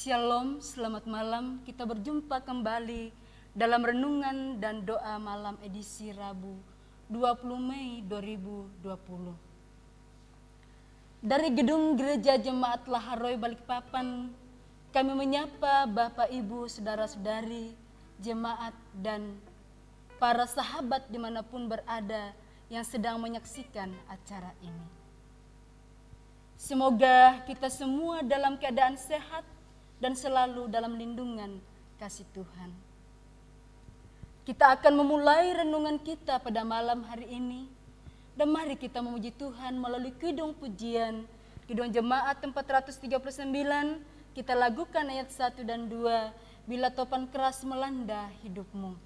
Shalom, selamat malam. Kita berjumpa kembali dalam renungan dan doa malam edisi Rabu 20 Mei 2020. Dari gedung Gereja Jemaat Laharoy Balikpapan, kami menyapa Bapak Ibu, Saudara-saudari, jemaat dan para sahabat dimanapun berada yang sedang menyaksikan acara ini. Semoga kita semua dalam keadaan sehat dan selalu dalam lindungan kasih Tuhan. Kita akan memulai renungan kita pada malam hari ini. Dan mari kita memuji Tuhan melalui kidung pujian, kidung jemaat 439, kita lagukan ayat 1 dan 2, bila topan keras melanda hidupmu.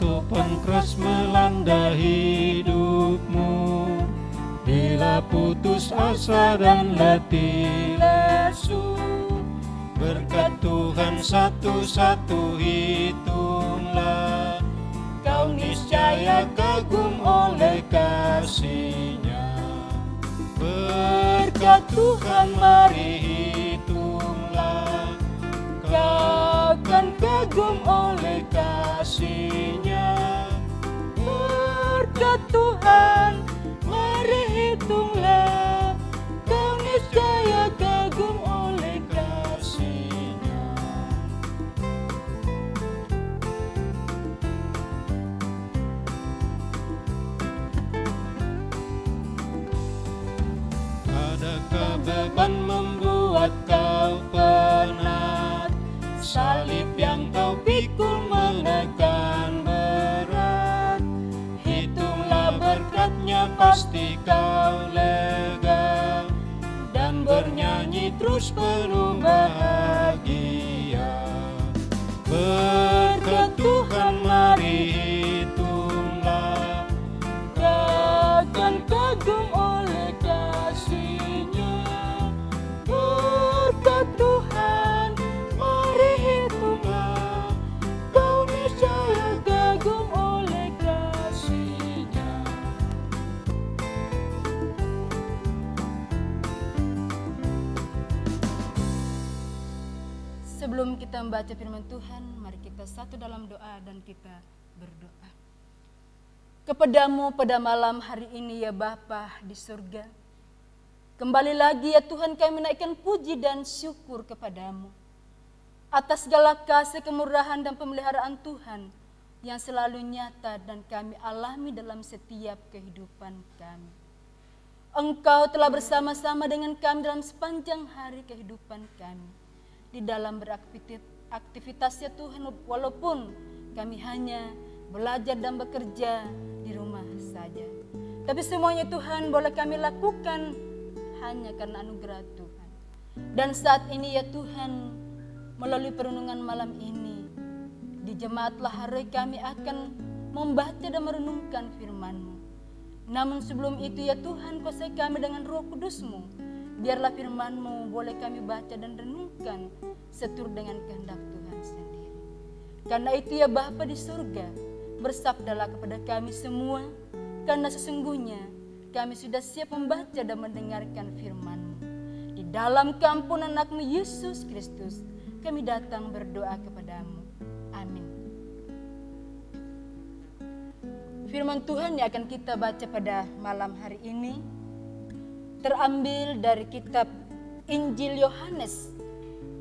Topan keras melanda hidupmu, bila putus asa dan letih lesu, berkat Tuhan satu-satu hitunglah, kau niscaya kagum oleh kasih-Nya. Berkat Tuhan mari hitunglah, kau akan kagum oleh kasih-Nya. Berkat Tuhan mari hitunglah, kau niscaya kagum oleh kasih-Nya. Adakah beban membuat kau penat? Salib yang kau pikul menekan berat. Hitunglah berkatnya, pasti kau lega, dan bernyanyi terus penuh bahagia. Berkat Tuhan mari hitunglah, kau akan kagum oleh kasih-Nya. Berkat Tuhan mari hitunglah, kau niscaya kagum oleh kasih-Nya. Sebelum kita membaca firman Tuhan, mari kita satu dalam doa dan kita berdoa. Kepadamu pada malam hari ini ya Bapa di surga, kembali lagi ya Tuhan kami menaikkan puji dan syukur kepadamu atas segala kasih, kemurahan dan pemeliharaan Tuhan yang selalu nyata dan kami alami dalam setiap kehidupan kami. Engkau telah bersama-sama dengan kami dalam sepanjang hari kehidupan kami. Di dalam beraktivitasnya Tuhan, walaupun kami hanya belajar dan bekerja di rumah saja. Tapi semuanya Tuhan boleh kami lakukan hanya karena anugerah Tuhan. Dan saat ini ya Tuhan, melalui perenungan malam ini, di Jemaat Laharoy kami akan membaca dan merenungkan firman-Mu. Namun sebelum itu ya Tuhan, kuasai kami dengan Roh Kudus-Mu. Biarlah firman-Mu boleh kami baca dan renungkan seturut dengan kehendak Tuhan sendiri. Karena itu ya Bapa di surga, bersabdalah kepada kami semua, karena sesungguhnya kami sudah siap membaca dan mendengarkan firman-Mu. Di dalam keampunan anak-Mu Yesus Kristus, kami datang berdoa kepadamu. Amin. Firman Tuhan yang akan kita baca pada malam hari ini terambil dari kitab Injil Yohanes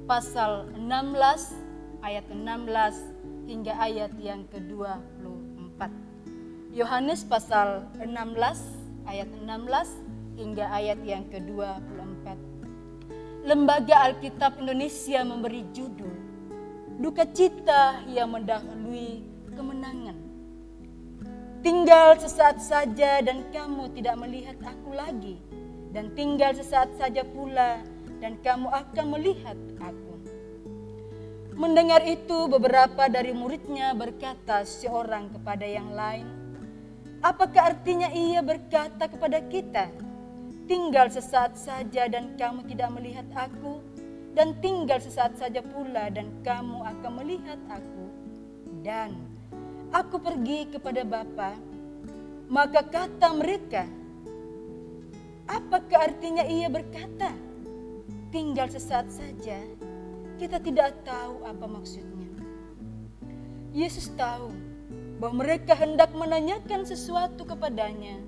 pasal 16 ayat 16 hingga ayat yang ke-24. Yohanes pasal 16 ayat 16 hingga ayat yang ke-24. Lembaga Alkitab Indonesia memberi judul Duka Cita yang Mendahului Kemenangan. Tinggal sesaat saja dan kamu tidak melihat aku lagi, dan tinggal sesaat saja pula dan kamu akan melihat aku. Mendengar itu beberapa dari muridnya berkata seorang kepada yang lain, apakah artinya ia berkata kepada kita, tinggal sesaat saja dan kamu tidak melihat aku, dan tinggal sesaat saja pula dan kamu akan melihat aku. Dan aku pergi kepada Bapa. Maka kata mereka, apakah artinya ia berkata, tinggal sesaat saja? Kita tidak tahu apa maksudnya. Yesus tahu bahwa mereka hendak menanyakan sesuatu kepadanya.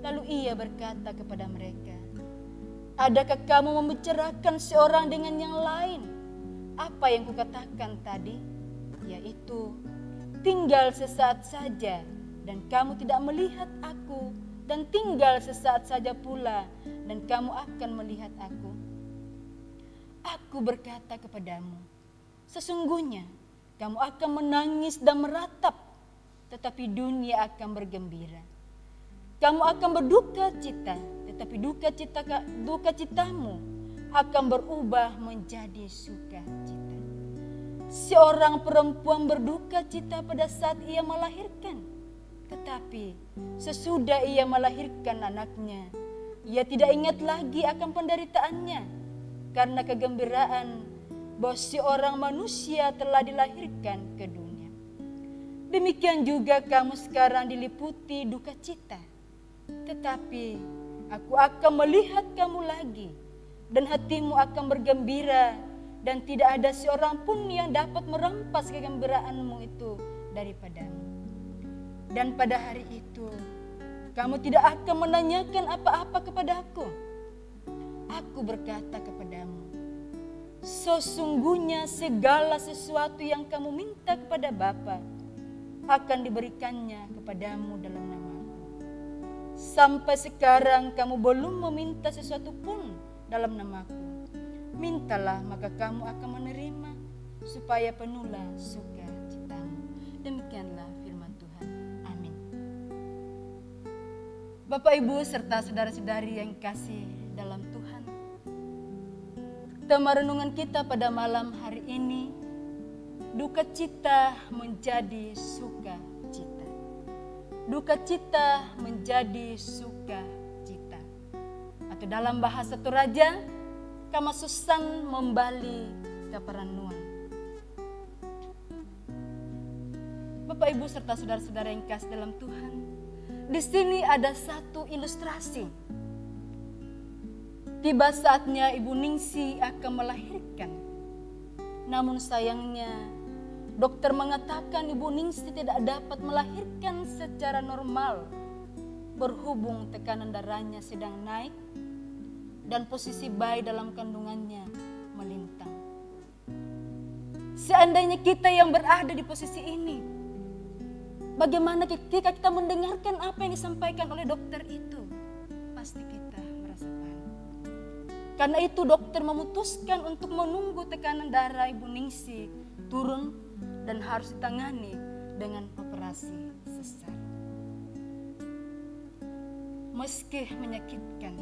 Lalu ia berkata kepada mereka, adakah kamu membicarakan seorang dengan yang lain? Apa yang kukatakan tadi? Yaitu, tinggal sesaat saja dan kamu tidak melihat aku, dan tinggal sesaat saja pula dan kamu akan melihat aku. Aku berkata kepadamu, sesungguhnya kamu akan menangis dan meratap, tetapi dunia akan bergembira. Kamu akan berduka cita, tetapi duka citamu akan berubah menjadi sukacita. Seorang perempuan berduka cita pada saat ia melahirkan, tetapi sesudah ia melahirkan anaknya, ia tidak ingat lagi akan penderitaannya, karena kegembiraan bahwa seorang manusia telah dilahirkan ke dunia. Demikian juga kamu sekarang diliputi duka cita, tetapi aku akan melihat kamu lagi, dan hatimu akan bergembira, dan tidak ada seorang pun yang dapat merampas kegembiraanmu itu daripadamu. Dan pada hari itu, kamu tidak akan menanyakan apa-apa kepadaku. Aku berkata kepadamu, sesungguhnya segala sesuatu yang kamu minta kepada Bapa akan diberikannya kepadamu dalam namaku. Sampai sekarang kamu belum meminta sesuatu pun dalam namaku. Mintalah maka kamu akan menerima, supaya penuhlah sukacitamu. Demikianlah firman Tuhan. Amin. Bapak, Ibu, serta saudara-saudari yang kasih dalam Tuhan, tema renungan kita pada malam hari ini, duka cita menjadi sukacita. Duka cita menjadi sukacita. Atau dalam bahasa Toraja, kamasusan membali kaparanuan. Bapak, Ibu, serta saudara-saudara yang kasih dalam Tuhan, di sini ada satu ilustrasi. Tiba saatnya Ibu Ningsi akan melahirkan. Namun sayangnya, dokter mengatakan Ibu Ningsi tidak dapat melahirkan secara normal, berhubung tekanan darahnya sedang naik dan posisi bayi dalam kandungannya melintang. Seandainya kita yang berada di posisi ini, bagaimana ketika kita mendengarkan apa yang disampaikan oleh dokter itu? Pasti kita merasa panik. Karena itu dokter memutuskan untuk menunggu tekanan darah Ibu Ningsi turun dan harus ditangani dengan operasi sesar. Meski menyakitkan,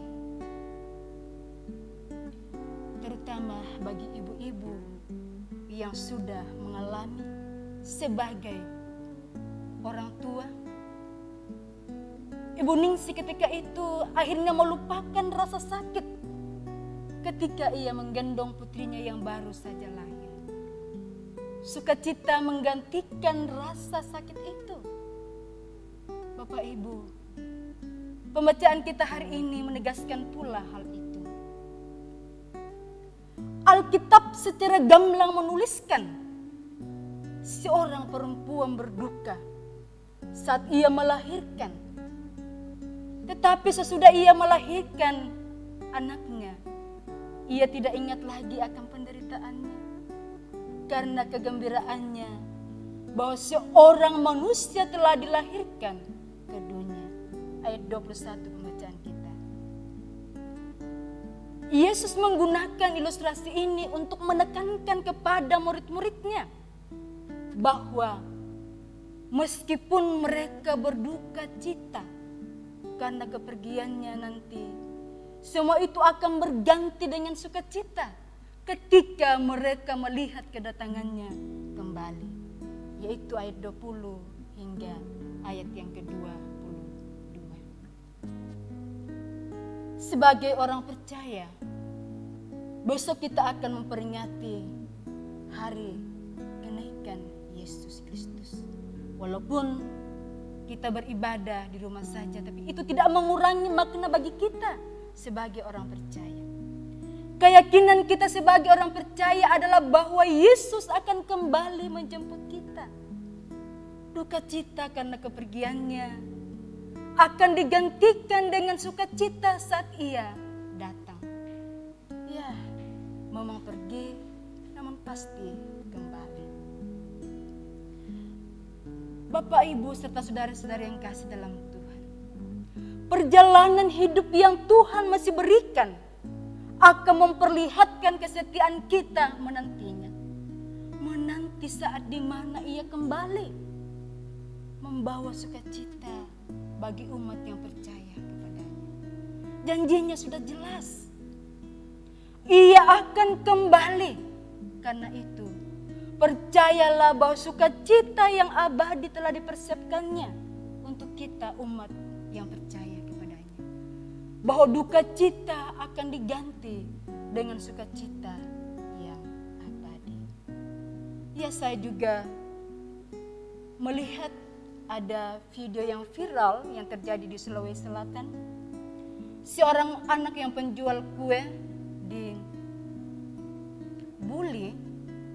terutama bagi ibu-ibu yang sudah mengalami sebagai orang tua, Ibu Ningsi ketika itu akhirnya melupakan rasa sakit ketika ia menggendong putrinya yang baru saja lahir. Sukacita menggantikan rasa sakit itu. Bapak, Ibu, pembacaan kita hari ini menegaskan pula hal itu. Alkitab secara gamblang menuliskan seorang perempuan berduka saat ia melahirkan. Tetapi sesudah ia melahirkan anaknya, ia tidak ingat lagi akan penderitaannya. Karena kegembiraannya bahwa seorang manusia telah dilahirkan ke dunia. Ayat 21 pembacaan kita. Yesus menggunakan ilustrasi ini untuk menekankan kepada murid-muridnya bahwa meskipun mereka berduka cita karena kepergiannya nanti, semua itu akan berganti dengan sukacita ketika mereka melihat kedatangannya kembali. Yaitu ayat 20 hingga ayat yang ke-22. sebagai orang percaya, besok kita akan memperingati hari kenaikan Yesus Kristus. Walaupun kita beribadah di rumah saja, tapi itu tidak mengurangi makna bagi kita sebagai orang percaya. Keyakinan kita sebagai orang percaya adalah bahwa Yesus akan kembali menjemput kita. Duka cita karena kepergiannya akan digantikan dengan sukacita saat ia datang. Ya, memang pergi, namun pasti kembali. Bapak, Ibu, serta saudara-saudara yang kasih dalam Tuhan, perjalanan hidup yang Tuhan masih berikan akan memperlihatkan kesetiaan kita menantinya. Menanti saat dimana ia kembali membawa sukacita bagi umat yang percaya kepadanya. Janjinya sudah jelas. Ia akan kembali. Karena itu, percayalah bahwa sukacita yang abadi telah dipersiapkannya untuk kita umat yang percaya kepadanya. Bahwa duka cita akan diganti dengan sukacita yang abadi. Ya, saya juga melihat ada video yang viral yang terjadi di Sulawesi Selatan. Seorang anak yang penjual kue dibully.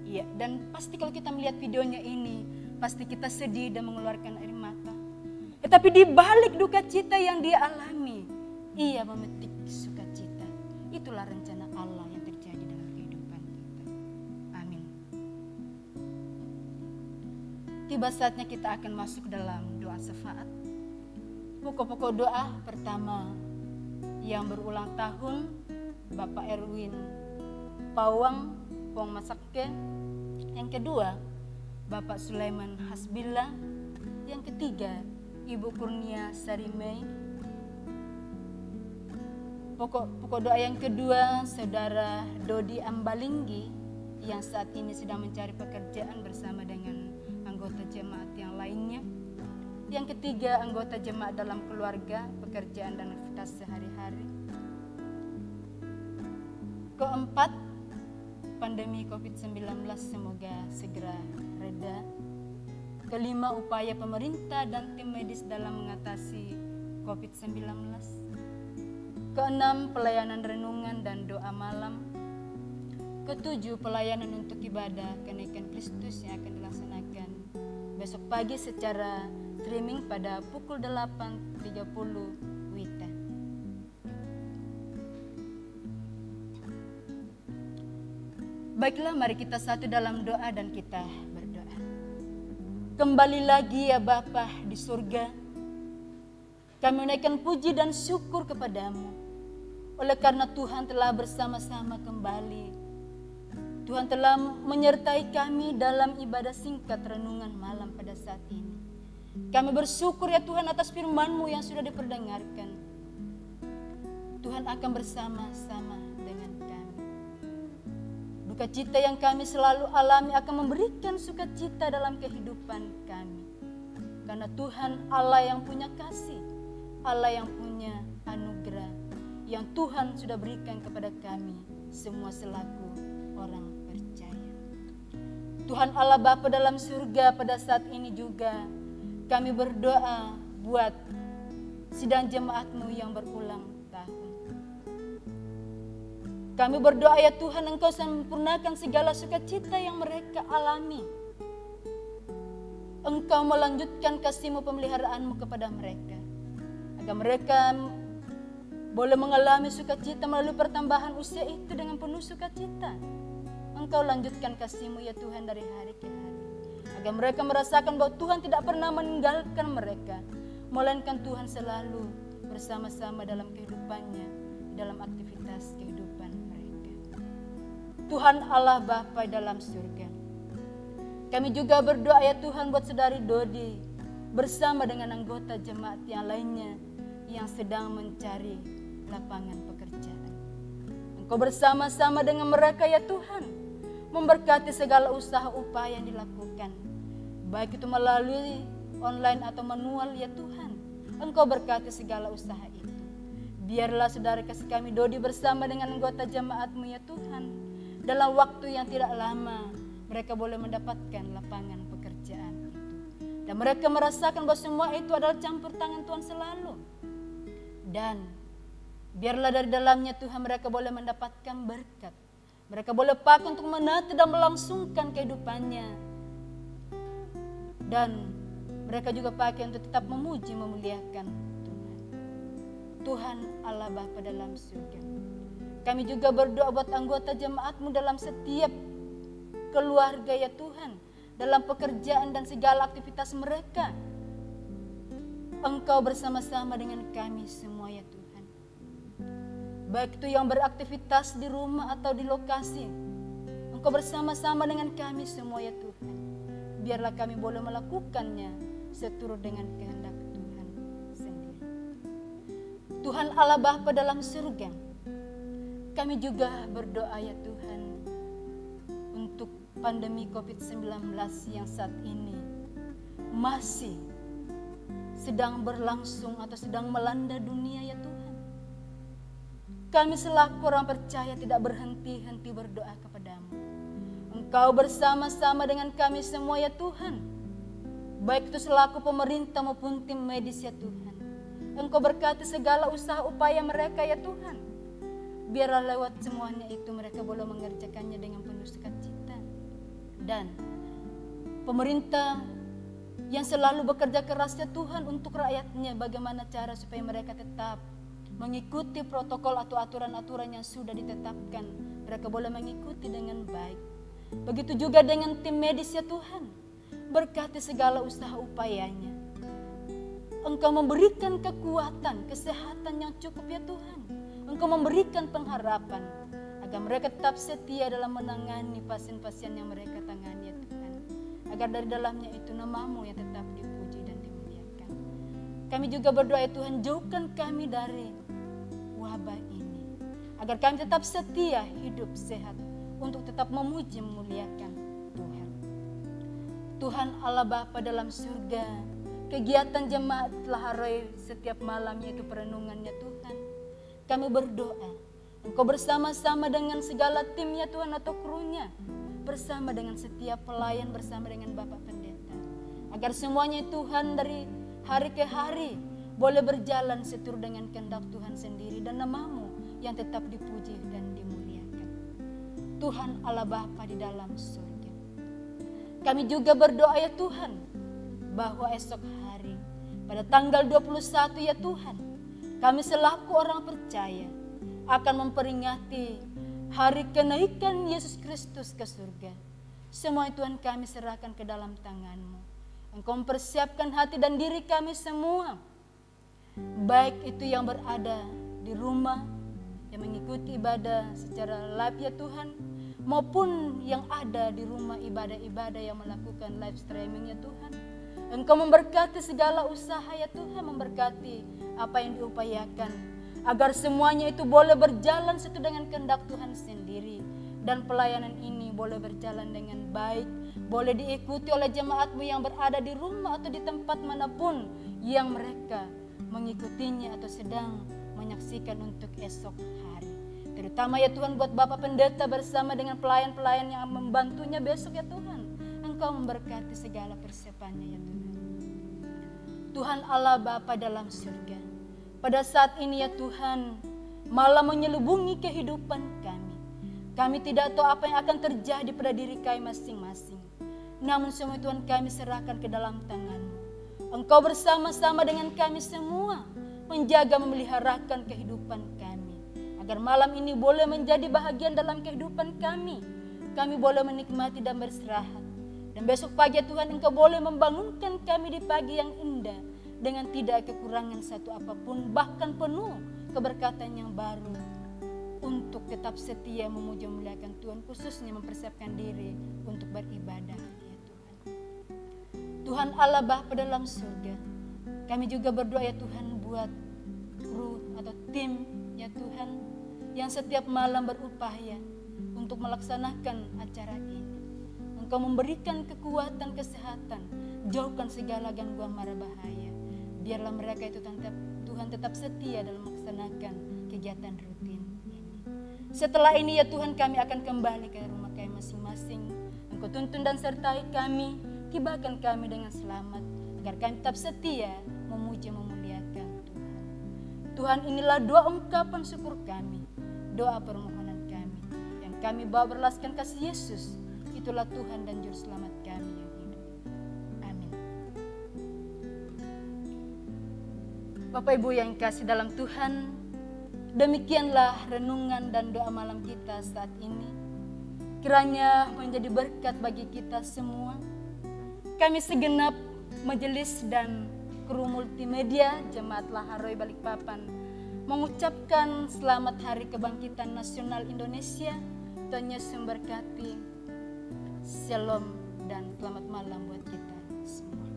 Ya, dan pasti kalau kita melihat videonya ini, pasti kita sedih dan mengeluarkan air mata. Tetapi di balik duka cita yang dia alami, ia memetik sukacita. Itulah rencana Allah yang terjadi dalam kehidupan kita. Amin. Tiba saatnya kita akan masuk dalam doa syafaat. Pokok-pokok doa pertama yang berulang tahun, Bapak Erwin Pawang Pong Masakke. Yang kedua, Bapak Sulaiman Hasbillah. Yang ketiga, Ibu Kurnia Sarimei. Pokok doa yang kedua, Saudara Dodi Ambalinggi yang saat ini sedang mencari pekerjaan bersama dengan anggota jemaat yang lainnya. Yang ketiga, anggota jemaat dalam keluarga, pekerjaan dan aktivitas sehari-hari. Keempat, pandemi COVID-19 semoga segera reda. Kelima, upaya pemerintah dan tim medis dalam mengatasi COVID-19. Keenam, pelayanan renungan dan doa malam. Ketujuh, pelayanan untuk ibadah kenaikan Kristus yang akan dilaksanakan besok pagi secara streaming pada pukul 8.30 WITA. Baiklah, mari kita satu dalam doa dan kita berdoa. Kembali lagi ya Bapa di surga, kami menaikkan puji dan syukur kepadamu. Oleh karena Tuhan telah bersama-sama kembali. Tuhan telah menyertai kami dalam ibadah singkat renungan malam pada saat ini. Kami bersyukur ya Tuhan atas firman-Mu yang sudah diperdengarkan. Tuhan akan bersama-sama dengan kami. Duka cita yang kami selalu alami akan memberikan sukacita dalam kehidupan kami. Karena Tuhan Allah yang punya kasih, Allah yang punya anugerah, yang Tuhan sudah berikan kepada kami semua selaku orang percaya. Tuhan Allah Bapa dalam surga, pada saat ini juga kami berdoa buat sidang jemaat-Mu yang berulang tahun. Kami berdoa ya Tuhan, Engkau sempurnakan segala sukacita yang mereka alami. Engkau melanjutkan kasih-Mu, pemeliharaan-Mu kepada mereka. Agar mereka boleh mengalami sukacita melalui pertambahan usia itu dengan penuh sukacita. Engkau lanjutkan kasih-Mu ya Tuhan dari hari ke hari. Agar mereka merasakan bahwa Tuhan tidak pernah meninggalkan mereka, melainkan Tuhan selalu bersama-sama dalam kehidupannya, dalam aktivitas kehidupan mereka. Tuhan Allah Bapa dalam surga, kami juga berdoa ya Tuhan buat saudari Dodi bersama dengan anggota jemaat yang lainnya yang sedang mencari lapangan pekerjaan. Engkau bersama-sama dengan mereka ya Tuhan, memberkati segala usaha upaya yang dilakukan, baik itu melalui online atau manual ya Tuhan. Engkau berkati segala usaha itu. Biarlah saudara kasih kami Dodi bersama dengan anggota jemaat-Mu ya Tuhan. Dalam waktu yang tidak lama, mereka boleh mendapatkan lapangan pekerjaan itu. Dan mereka merasakan bahwa semua itu adalah campur tangan Tuhan selalu. Dan biarlah dari dalamnya Tuhan mereka boleh mendapatkan berkat. Mereka boleh pakai untuk menata dan melangsungkan kehidupannya. Dan mereka juga pakai untuk tetap memuji, memuliakan Tuhan. Tuhan Allah Bapa dalam surga. Kami juga berdoa buat anggota jemaat-Mu dalam setiap keluarga ya Tuhan. Dalam pekerjaan dan segala aktivitas mereka. Engkau bersama-sama dengan kami semua ya Tuhan. Baik itu yang beraktivitas di rumah atau di lokasi. Engkau bersama-sama dengan kami semua ya Tuhan. Biarlah kami boleh melakukannya seturut dengan kehendak Tuhan sendiri. Tuhan Allah Bapa dalam surga, kami juga berdoa ya Tuhan untuk pandemi COVID-19 yang saat ini masih sedang berlangsung atau sedang melanda dunia ya Tuhan. Kami selaku orang percaya tidak berhenti-henti berdoa kepadamu. Engkau bersama-sama dengan kami semua ya Tuhan. Baik itu selaku pemerintah maupun tim medis ya Tuhan. Engkau berkati segala usaha upaya mereka ya Tuhan. Biarlah lewat semuanya itu mereka boleh mengerjakannya dengan penuh sukacita. Dan pemerintah yang selalu bekerja keras ya Tuhan untuk rakyatnya, bagaimana cara supaya mereka tetap mengikuti protokol atau aturan-aturan yang sudah ditetapkan. Mereka boleh mengikuti dengan baik. Begitu juga dengan tim medis ya Tuhan. Berkati segala usaha upayanya. Engkau memberikan kekuatan, kesehatan yang cukup ya Tuhan. Engkau memberikan pengharapan agar mereka tetap setia dalam menangani pasien-pasien yang mereka tangani ya Tuhan. Agar dari dalamnya itu nama-Mu yang tetap dipuji dan dimuliakan. Kami juga berdoa ya Tuhan, jauhkan kami dari wabah ini. Agar kami tetap setia, hidup sehat untuk tetap memuji, memuliakan Tuhan. Tuhan Allah Bapa dalam surga, kegiatan jemaat Laharoy setiap malam yaitu perenungannya Tuhan. Kami berdoa, Engkau bersama-sama dengan segala timnya Tuhan atau krunya, bersama dengan setiap pelayan, bersama dengan Bapak Pendeta. Agar semuanya Tuhan dari hari ke hari boleh berjalan seturut dengan kehendak Tuhan sendiri dan nama-Mu yang tetap dipuji dan dimuliakan. Tuhan Allah Bapa di dalam surga. Kami juga berdoa ya Tuhan, bahwa esok hari pada tanggal 21 ya Tuhan, kami selaku orang percaya akan memperingati hari kenaikan Yesus Kristus ke surga. Semua Tuhan kami serahkan ke dalam tangan-Mu. Engkau mempersiapkan hati dan diri kami semua, baik itu yang berada di rumah, yang mengikuti ibadah secara live ya Tuhan, maupun yang ada di rumah ibadah-ibadah yang melakukan live streaming ya Tuhan. Engkau memberkati segala usaha ya Tuhan, memberkati apa yang diupayakan, agar semuanya itu boleh berjalan sesuai dengan kehendak Tuhan sendiri. Dan pelayanan ini boleh berjalan dengan baik, boleh diikuti oleh jemaat-Mu yang berada di rumah atau di tempat manapun yang mereka mengikutinya atau sedang menyaksikan untuk esok hari. Terutama ya Tuhan buat Bapak Pendeta bersama dengan pelayan-pelayan yang membantunya besok ya Tuhan. Engkau memberkati segala persiapannya ya Tuhan. Tuhan Allah Bapa dalam surga, pada saat ini ya Tuhan, malah menyelubungi kehidupan kami. Kami tidak tahu apa yang akan terjadi pada diri kami masing-masing. Namun semua Tuhan kami serahkan ke dalam tangan-Mu. Engkau bersama-sama dengan kami semua, menjaga memeliharakan kehidupan kami. Agar malam ini boleh menjadi bahagian dalam kehidupan kami. Kami boleh menikmati dan beristirahat. Dan besok pagi Tuhan Engkau boleh membangunkan kami di pagi yang indah, dengan tidak kekurangan satu apapun, bahkan penuh keberkatan yang baru, untuk tetap setia memuji memuliakan Tuhan, khususnya mempersiapkan diri untuk beribadah ya Tuhan. Tuhan Allah Bapa dalam surga, kami juga berdoa ya Tuhan buat kru atau tim ya Tuhan, yang setiap malam berupaya untuk melaksanakan acara ini. Engkau memberikan kekuatan, kesehatan, jauhkan segala gangguan mara bahaya. Biarlah mereka itu Tuhan tetap setia dalam melaksanakan melaksanakan kegiatan rutin ini. Setelah ini ya Tuhan, kami akan kembali ke rumah kami masing-masing. Engkau tuntun dan sertai kami, tibakan kami dengan selamat, agar kami tetap setia memuji memuliakan Tuhan. Tuhan, inilah doa ungkapan syukur kami, doa permohonan kami, yang kami bawa berlaskan kasih Yesus. Itulah Tuhan dan Juru Selamat kami yang hidup. Amin. Bapak Ibu yang kasih dalam Tuhan, demikianlah renungan dan doa malam kita saat ini. Kiranya menjadi berkat bagi kita semua. Kami segenap majelis dan kru multimedia Jemaat Laharoi Balikpapan mengucapkan selamat Hari Kebangkitan Nasional Indonesia. Tuhan Yesus memberkati. Shalom dan selamat malam buat kita semua.